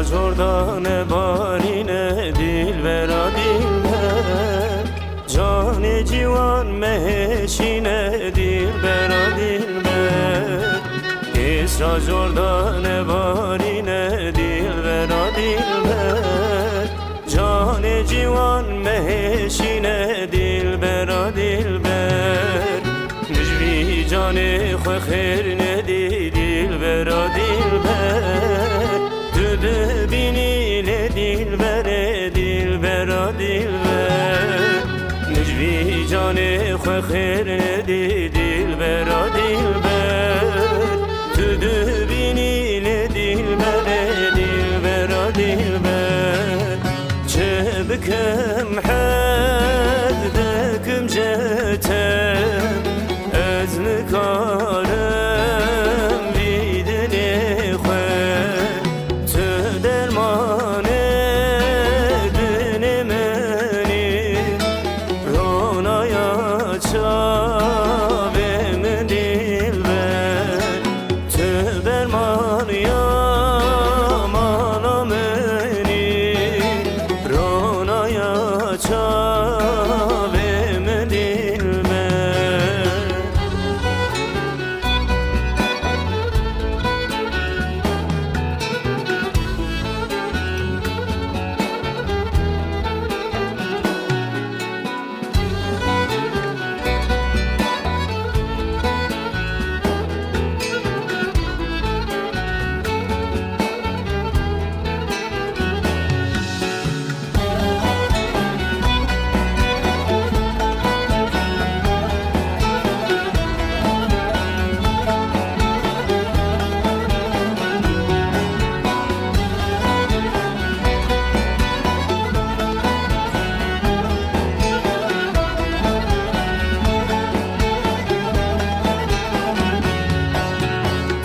جردان بارینه دلبرا دلبر جان جوان مهشینه دلبرا دلبر اسرا جردان بارینه دلبرا دلبر جان جوان مهشینه دلبرا دلبر نجوی جان خو خیر ندی دلبرا دلبر دو بینی دلبر دلبرا دلبر نجوی جان خو خیر ندی دلبرا دلبر دو بینی دلبر دلبرا دلبر چه بکم حد دکم جتم از نکارم بیدنی خواه تو درمان دن منی رونایا چاوه من دلبر تو برمان یا مالا منی رونایا چاوه من دلبر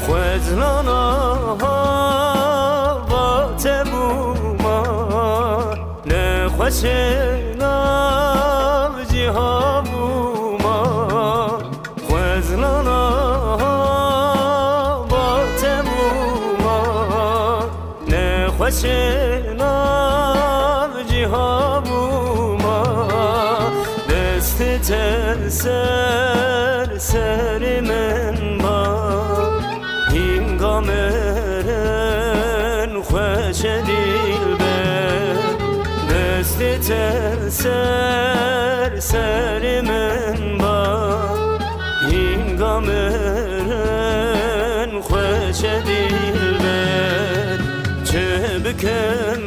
خزلانا با تبوما نخوشنا جیها بوما خزلانا با تبوما نخوشنا جیها بوما دست تنسر سر من با هنگامرن خوش دلبر دست تر سر من با هنگامرن خوش دلبر چه بکم